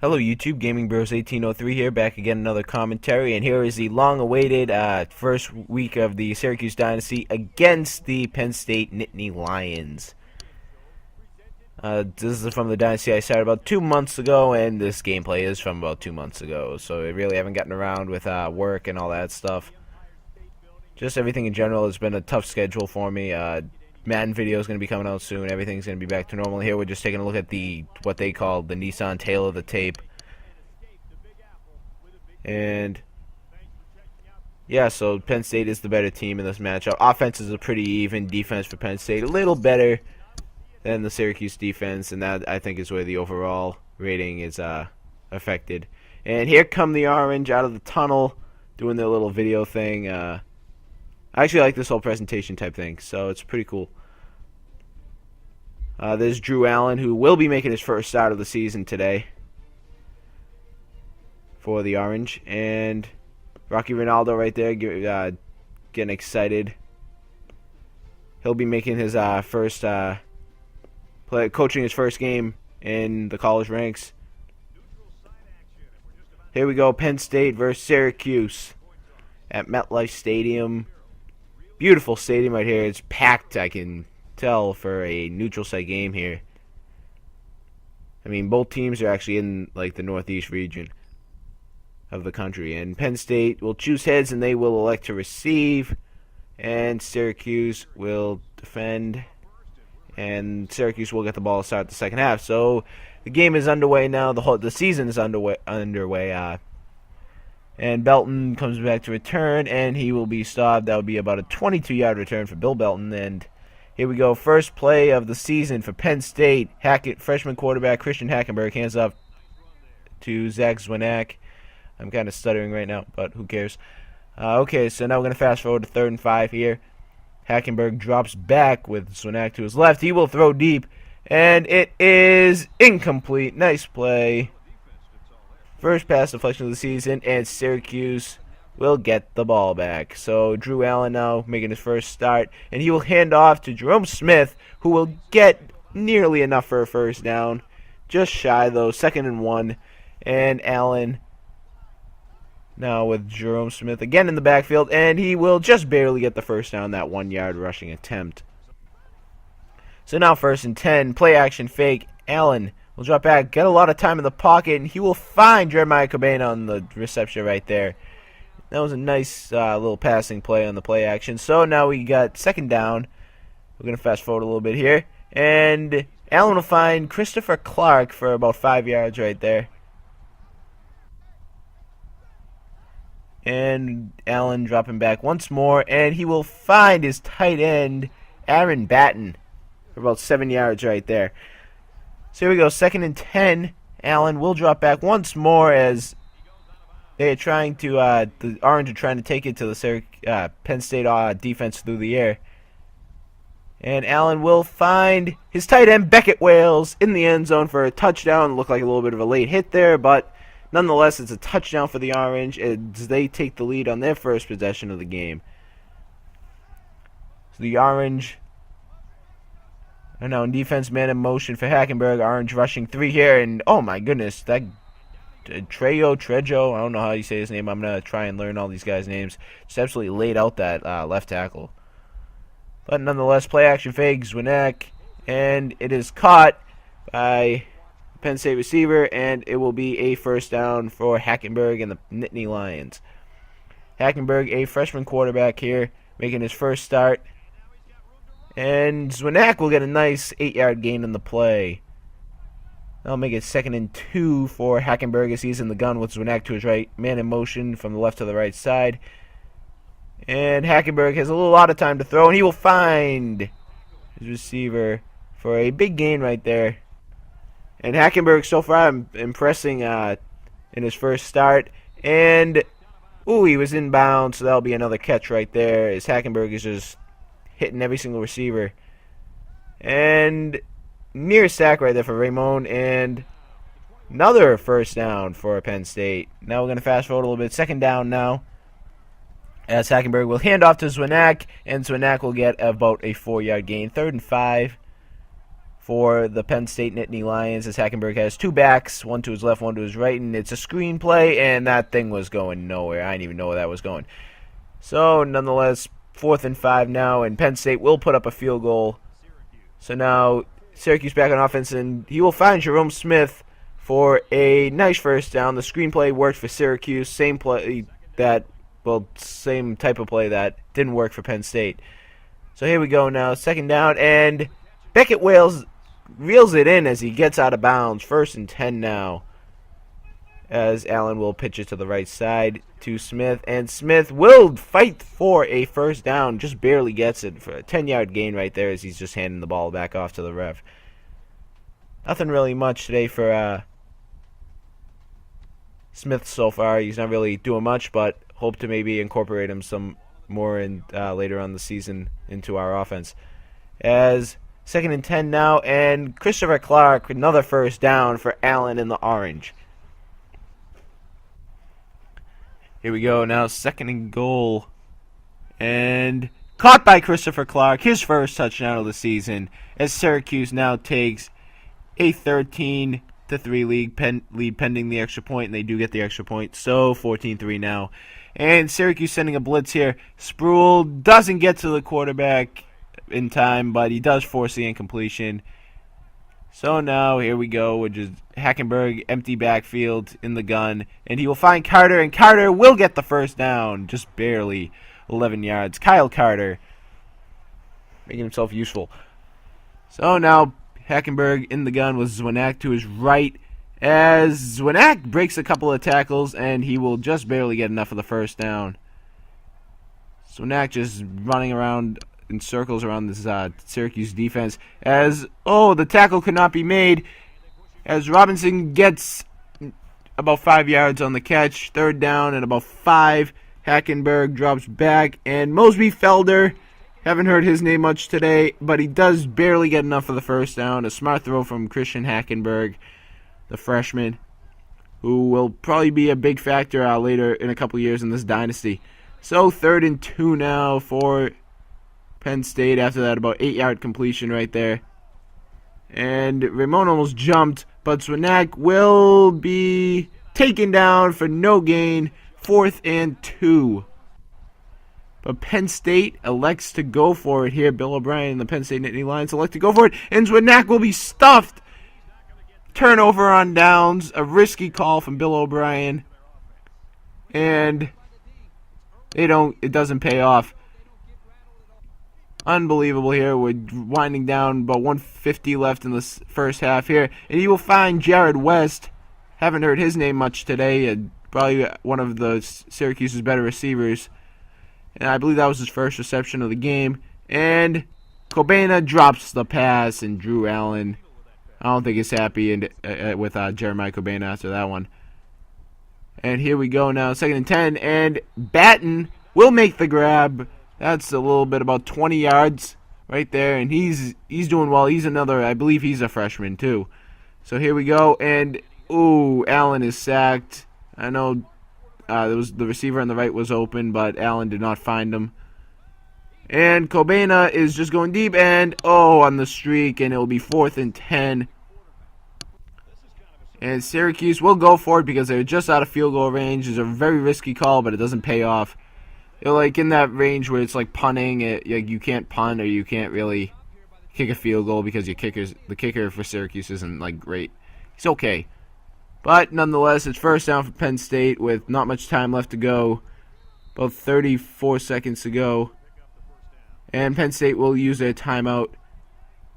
Hello YouTube, Gaming Bros 1803 here, back again, another commentary, and here is the long-awaited first week of the Syracuse Dynasty against the Penn State Nittany Lions. This is from the Dynasty I started about 2 months ago, and this gameplay is from about 2 months ago, so I really haven't gotten around with work and all that stuff. Just everything in general has been a tough schedule for me. Madden video is going to be coming out soon. Everything's going to be back to normal. Here we're just taking a look at what they call the Nissan tail of the tape. And yeah, so Penn State is the better team in this matchup. Offense is a pretty even. Defense for Penn State a little better than the Syracuse defense, and that I think is where the overall rating is affected. And here come the Orange out of the tunnel doing their little video thing. I actually like this whole presentation type thing, so it's pretty cool. There's Drew Allen, who will be making his first start of the season today for the Orange. And Rocky Ronaldo right there getting excited. He'll be making his coaching his first game in the college ranks. Here we go, Penn State versus Syracuse at MetLife Stadium. Beautiful stadium right here. It's packed, I can tell, for a neutral site game here. I mean, both teams are actually in like the northeast region of the country, and Penn State will choose heads and they will elect to receive, and Syracuse will defend, and Syracuse will get the ball to start the second half. So the game is underway now. The season is underway. And Belton comes back to return, and he will be stopped. That would be about a 22-yard return for Bill Belton. And here we go, first play of the season for Penn State. Freshman quarterback Christian Hackenberg hands off to Zach Zwinak. I'm kind of stuttering right now, but who cares? Okay, so now we're going to fast forward to 3rd and 5 here. Hackenberg drops back with Zwinak to his left. He will throw deep, and it is incomplete. Nice play. First pass deflection of the season, and Syracuse will get the ball back. So Drew Allen now making his first start, and he will hand off to Jerome Smith, who will get nearly enough for a first down. Just shy, though, 2nd and 1. And Allen now with Jerome Smith again in the backfield, and he will just barely get the first down, that 1-yard rushing attempt. So now 1st and 10, play action fake. Allen will drop back, get a lot of time in the pocket, and he will find Jeremiah Cobain on the reception right there. That was a nice little passing play on the play action. So now we got 2nd down. We're going to fast forward a little bit here. And Allen will find Christopher Clark for about 5 yards right there. And Allen dropping back once more, and he will find his tight end, Aaron Batten, for about 7 yards right there. So here we go, 2nd and 10. Allen will drop back once more as they are trying to, the Orange are trying to take it to the Penn State defense through the air. And Allen will find his tight end, Beckett Wales, in the end zone for a touchdown. Looked like a little bit of a late hit there, but nonetheless, it's a touchdown for the Orange as they take the lead on their first possession of the game. So the Orange are now in defense, man in motion for Hackenberg. Orange rushing 3 here, and oh my goodness, that Trejo, I don't know how you say his name. I'm going to try and learn all these guys' names. Just absolutely laid out that left tackle. But nonetheless, play action fake, Zwinak, and it is caught by Penn State receiver, and it will be a first down for Hackenberg and the Nittany Lions. Hackenberg, a freshman quarterback here, making his first start. And Zwinak will get a nice 8-yard gain in the play. That'll make it 2nd and 2 for Hackenberg as he's in the gun with Zwinak to his right. Man in motion from the left to the right side. And Hackenberg has a lot of time to throw, and he will find his receiver for a big gain right there. And Hackenberg so far impressing in his first start. And, ooh, he was inbound, so that'll be another catch right there as Hackenberg is just hitting every single receiver. And near sack right there for Ramon, and another first down for Penn State. Now we're going to fast forward a little bit. 2nd down now, as Hackenberg will hand off to Zwinak, and Zwinak will get about a 4-yard gain. 3rd and 5 for the Penn State Nittany Lions, as Hackenberg has two backs, one to his left, one to his right, and it's a screen play, and that thing was going nowhere. I didn't even know where that was going. So, nonetheless, 4th and 5 now, and Penn State will put up a field goal. So now, Syracuse back on offense, and he will find Jerome Smith for a nice first down. The screenplay worked for Syracuse. Same type of play that didn't work for Penn State. So here we go now, 2nd down, and Beckett reels it in as he gets out of bounds. 1st and 10 now, as Allen will pitch it to the right side to Smith, and Smith will fight for a first down, just barely gets it for a 10-yard gain right there as he's just handing the ball back off to the ref. Nothing really much today for Smith so far. He's not really doing much, but hope to maybe incorporate him some more in later on the season into our offense. As 2nd and 10 now, and Christopher Clark, another first down for Allen in the orange. Here we go now, 2nd and goal, and caught by Christopher Clark, his first touchdown of the season, as Syracuse now takes a 13-3 lead pending the extra point, and they do get the extra point, so 14-3 now. And Syracuse sending a blitz here. Spruill doesn't get to the quarterback in time, but he does force the incompletion. So now here we go, which is Hackenberg, empty backfield in the gun, and he will find Carter, and Carter will get the first down, just barely 11 yards. Kyle Carter making himself useful. So now Hackenberg in the gun with Zwinak to his right, as Zwinak breaks a couple of tackles, and he will just barely get enough of the first down. Zwinak just running around in circles around this Syracuse defense, as, the tackle could not be made, as Robinson gets about 5 yards on the catch. 3rd down and about 5. Hackenberg drops back, and Mosby Felder, haven't heard his name much today, but he does barely get enough for the first down. A smart throw from Christian Hackenberg, the freshman, who will probably be a big factor later in a couple years in this dynasty. So 3rd and 2 now for Penn State after that about 8-yard completion right there. And Ramon almost jumped, but Zwinak will be taken down for no gain. 4th and 2. But Penn State elects to go for it here. Bill O'Brien and the Penn State Nittany Lions elect to go for it, and Zwinak will be stuffed. Turnover on downs, a risky call from Bill O'Brien, and it doesn't pay off. Unbelievable here. We're winding down, about 150 left in the first half here, and you will find Jared West. Haven't heard his name much today. Probably one of the Syracuse's better receivers, and I believe that was his first reception of the game. And Kobena drops the pass, and Drew Allen, I don't think he's happy with Jeremiah Kobena after that one. And here we go now, 2nd and 10, and Batten will make the grab. That's a little bit, about 20 yards right there, and he's doing well. He's another, I believe he's a freshman too. So here we go, and Allen is sacked. I know the receiver on the right was open, but Allen did not find him. And Kobena is just going deep, and on the streak, and it will be 4th and 10. And Syracuse will go for it because they're just out of field goal range. It's a very risky call, but it doesn't pay off. They're like in that range where it's like punting. You can't punt, or you can't really kick a field goal because the kicker for Syracuse isn't like great. He's okay. But nonetheless, it's first down for Penn State with not much time left to go. About 34 seconds to go. And Penn State will use their timeout.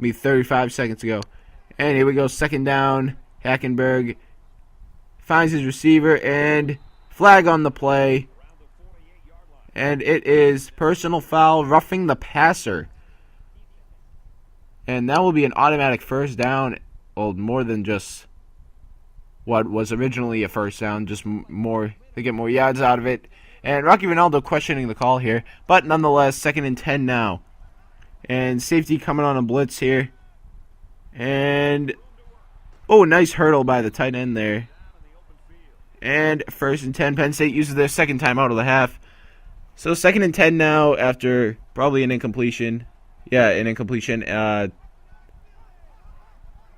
35 seconds to go. And here we go, 2nd down. Hackenberg finds his receiver, and flag on the play. And it is personal foul, roughing the passer. And that will be an automatic first down. Well, more than just what was originally a first down, just more, they get more yards out of it. And Rocky Ronaldo questioning the call here, but nonetheless, 2nd and 10 now. And safety coming on a blitz here. And, nice hurdle by the tight end there. And 1st and 10, Penn State uses their 2nd time out of the half. So 2nd and 10 now after probably an incompletion. Yeah, an incompletion.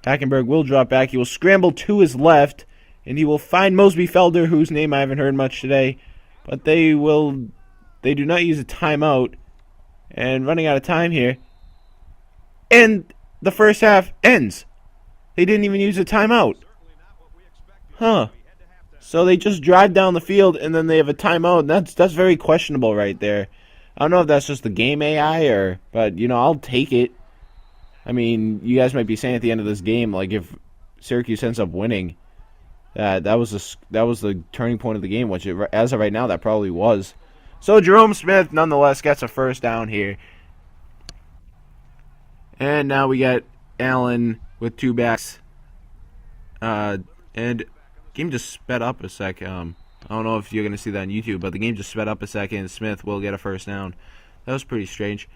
Hackenberg will drop back. He will scramble to his left, and he will find Mosby Felder, whose name I haven't heard much today. But they do not use a timeout. And running out of time here. And the first half ends. They didn't even use a timeout. Huh. So they just drive down the field, and then they have a timeout. And that's very questionable right there. I don't know if that's just the game AI, but, I'll take it. I mean, you guys might be saying at the end of this game, like, if Syracuse ends up winning, that was the turning point of the game, which as of right now, that probably was. So Jerome Smith, nonetheless, gets a first down here. And now we got Allen with two backs. And game just sped up a sec. I don't know if you're going to see that on YouTube, but the game just sped up a second. Smith will get a first down. That was pretty strange.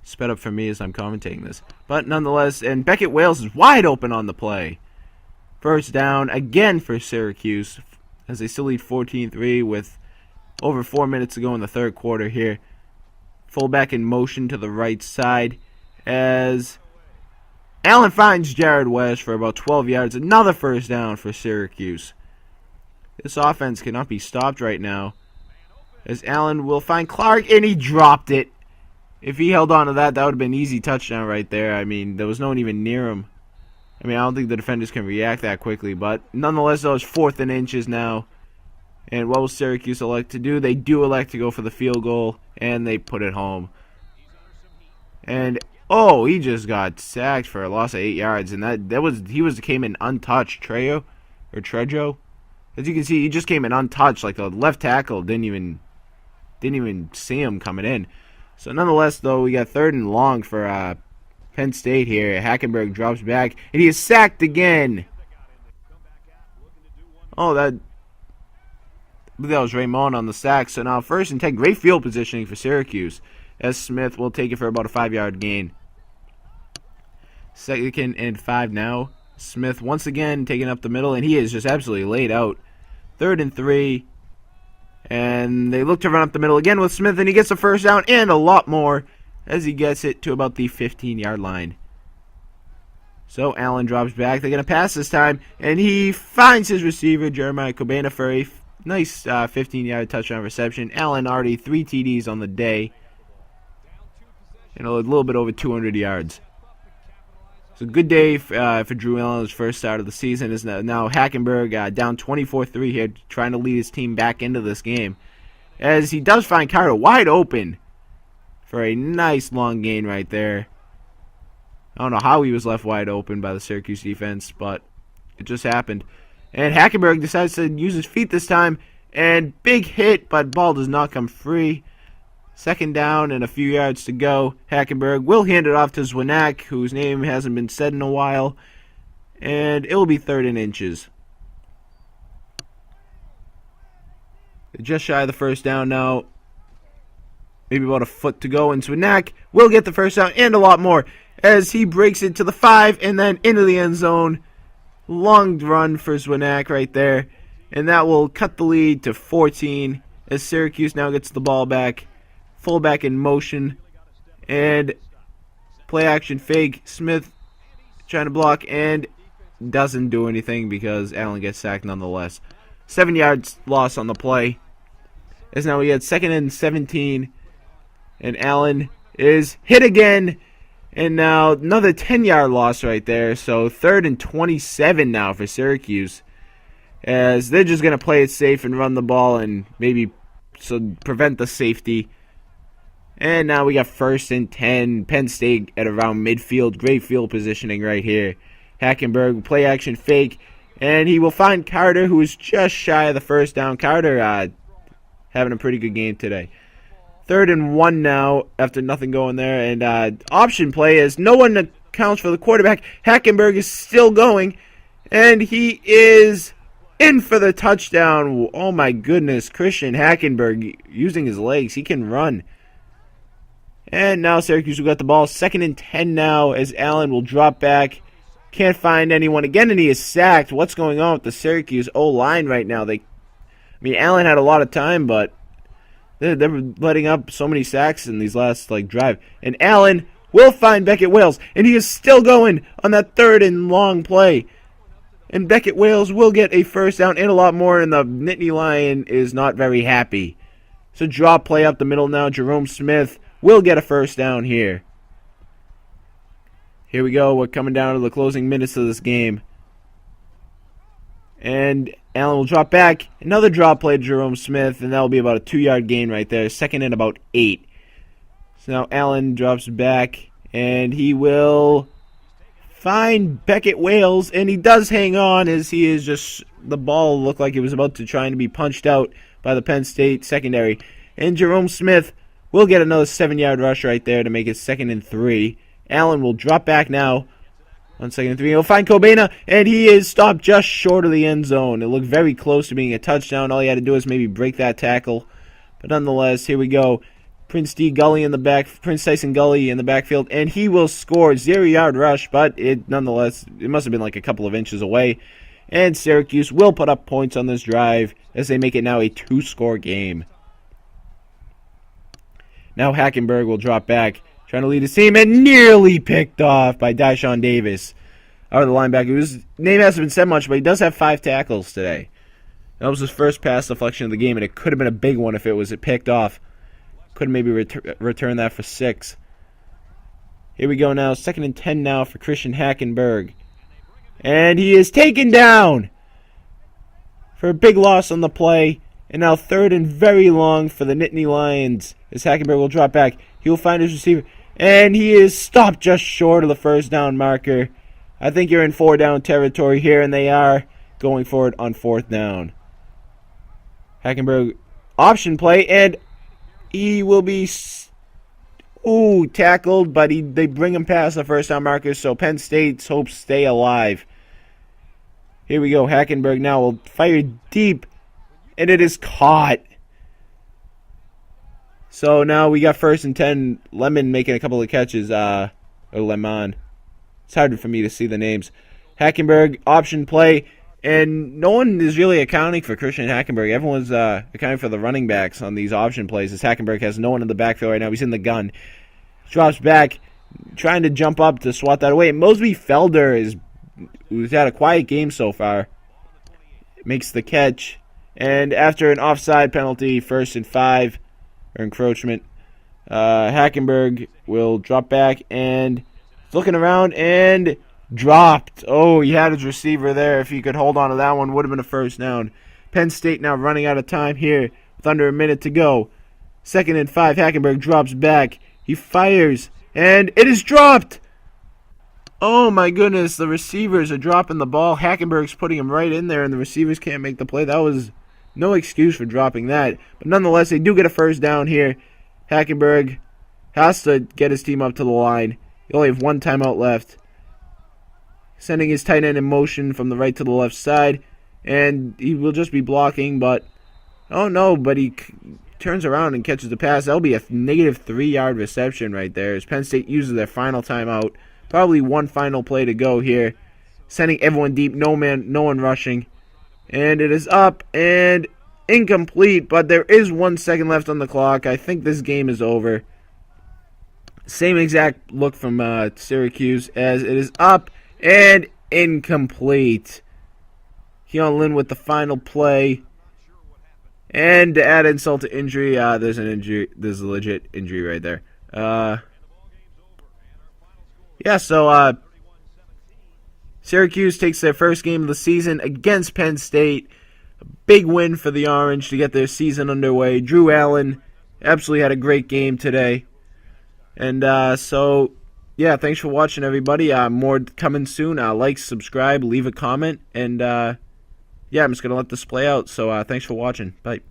Sped up for me as I'm commentating this. But nonetheless, and Beckett Wales is wide open on the play. First down again for Syracuse as they still lead 14-3 with over 4 minutes to go in the third quarter here. Fullback in motion to the right side as Allen finds Jared West for about 12 yards. Another first down for Syracuse. This offense cannot be stopped right now as Allen will find Clark, and he dropped it. If he held on to that, that would have been an easy touchdown right there. I mean, there was no one even near him. I mean, I don't think the defenders can react that quickly, but nonetheless, though, it's 4th and inches now. And what will Syracuse elect to do? They do elect to go for the field goal, and they put it home. And, he just got sacked for a loss of 8 yards, and he came in untouched. Trejo. As you can see, he just came in untouched. Like the left tackle didn't even see him coming in. So nonetheless, though, we got 3rd and long for Penn State here. Hackenberg drops back, and he is sacked again. That was Raymond on the sack. So now 1st and 10, great field positioning for Syracuse, as Smith will take it for about a 5-yard gain. 2nd and 5 now. Smith once again taking up the middle, and he is just absolutely laid out. 3rd and 3. And they look to run up the middle again with Smith, and he gets a first down and a lot more as he gets it to about the 15-yard line. So Allen drops back. They're going to pass this time, and he finds his receiver, Jeremiah Kobana, for a nice 15-yard touchdown reception. Allen already 3 TDs on the day and a little bit over 200 yards. So good day for Drew Allen's first start of the season. Is now Hackenberg down 24-3 here, trying to lead his team back into this game, as he does find Carter wide open for a nice long gain right there. I don't know how he was left wide open by the Syracuse defense, but it just happened. And Hackenberg decides to use his feet this time, and big hit, but ball does not come free. 2nd down and a few yards to go. Hackenberg will hand it off to Zwinak, whose name hasn't been said in a while. And it will be 3rd and inches. Just shy of the first down now. Maybe about a foot to go. And Zwinak will get the first down and a lot more as he breaks it to the 5 and then into the end zone. Long run for Zwinak right there. And that will cut the lead to 14 as Syracuse now gets the ball back. Fullback in motion, and play action fake. Smith trying to block and doesn't do anything because Allen gets sacked nonetheless. 7 yards loss on the play. As now we had 2nd and 17, and Allen is hit again, and now another 10-yard loss right there. So 3rd and 27 now for Syracuse, as they're just going to play it safe and run the ball and maybe prevent the safety. And now we got 1st and 10. Penn State at around midfield. Great field positioning right here. Hackenberg, play action fake. And he will find Carter, who is just shy of the first down. Carter having a pretty good game today. 3rd and 1 now after nothing going there. And option play as no one accounts for the quarterback. Hackenberg is still going. And he is in for the touchdown. Oh my goodness. Christian Hackenberg using his legs. He can run. And now Syracuse will get the ball. 2nd and 10 now as Allen will drop back. Can't find anyone again, and he is sacked. What's going on with the Syracuse O-line right now? Allen had a lot of time, but they're letting up so many sacks in these last drive. And Allen will find Beckett Wales, and he is still going on that third and long play. And Beckett Wales will get a first down and a lot more, and the Nittany Lion is not very happy. So drop play up the middle now. Jerome Smith will get a first down here. Here we go. We're coming down to the closing minutes of this game. And Allen will drop back. Another drop play to Jerome Smith, and that will be about a 2-yard gain right there. Second and about 8. So now Allen drops back, and he will find Beckett Wales, and he does hang on as he is just, the ball looked like it was about to try and be punched out by the Penn State secondary. And Jerome Smith will get another 7-yard rush right there to make it 2nd and 3. Allen will drop back now on 2nd and 3. He'll find Kobena, and he is stopped just short of the end zone. It looked very close to being a touchdown. All he had to do was maybe break that tackle. But nonetheless, here we go. Prince Tyson Gully in the backfield, and he will score. 0-yard rush, but nonetheless, it must have been like a couple of inches away. And Syracuse will put up points on this drive as they make it now a 2-score game. Now Hackenberg will drop back, trying to lead his team, and nearly picked off by Dyshawn Davis. Out of the linebacker. His name hasn't been said much, but he does have 5 tackles today. That was his first pass deflection of the game, and it could have been a big one if it was picked off. Could have maybe return that for 6. Here we go now. 2nd and 10 now for Christian Hackenberg. And he is taken down for a big loss on the play. And now 3rd and very long for the Nittany Lions as Hackenberg will drop back. He will find his receiver. And he is stopped just short of the first down marker. I think you're in 4-down territory here, and they are going for it on 4th down. Hackenberg option play, and he will be tackled, but they bring him past the first down marker, so Penn State's hopes stay alive. Here we go. Hackenberg now will fire deep, and it is caught. So now we got 1st and 10. Lemon making a couple of catches. Or Lemon. It's hard for me to see the names. Hackenberg option play. And no one is really accounting for Christian Hackenberg. Everyone's accounting for the running backs on these option plays, as Hackenberg has no one in the backfield right now. He's in the gun. Drops back, trying to jump up to swat that away. And Mosby Felder, who's had a quiet game so far, makes the catch. And after an offside penalty, 1st and 5, or encroachment, Hackenberg will drop back and looking around and dropped. Oh, he had his receiver there. If he could hold on to that one, would have been a first down. Penn State now running out of time here with under a minute to go. 2nd and 5. Hackenberg drops back. He fires, and it is dropped. Oh my goodness, the receivers are dropping the ball. Hackenberg's putting him right in there, and the receivers can't make the play. That was no excuse for dropping that. But nonetheless, they do get a first down here. Hackenberg has to get his team up to the line. He only have 1 timeout left. Sending his tight end in motion from the right to the left side. And he will just be blocking, but oh no, but he turns around and catches the pass. That'll be a negative 3-yard reception right there as Penn State uses their final timeout. Probably one final play to go here. Sending everyone deep, no one rushing. And it is up and incomplete, but there is 1 second left on the clock. I think this game is over. Same exact look from Syracuse as it is up and incomplete. Keon Lynn with the final play. And to add insult to injury, there's an injury. There's a legit injury right there. So Syracuse takes their first game of the season against Penn State. A big win for the Orange to get their season underway. Drew Allen absolutely had a great game today. And thanks for watching, everybody. More coming soon. Like, subscribe, leave a comment. And I'm just going to let this play out. So thanks for watching. Bye.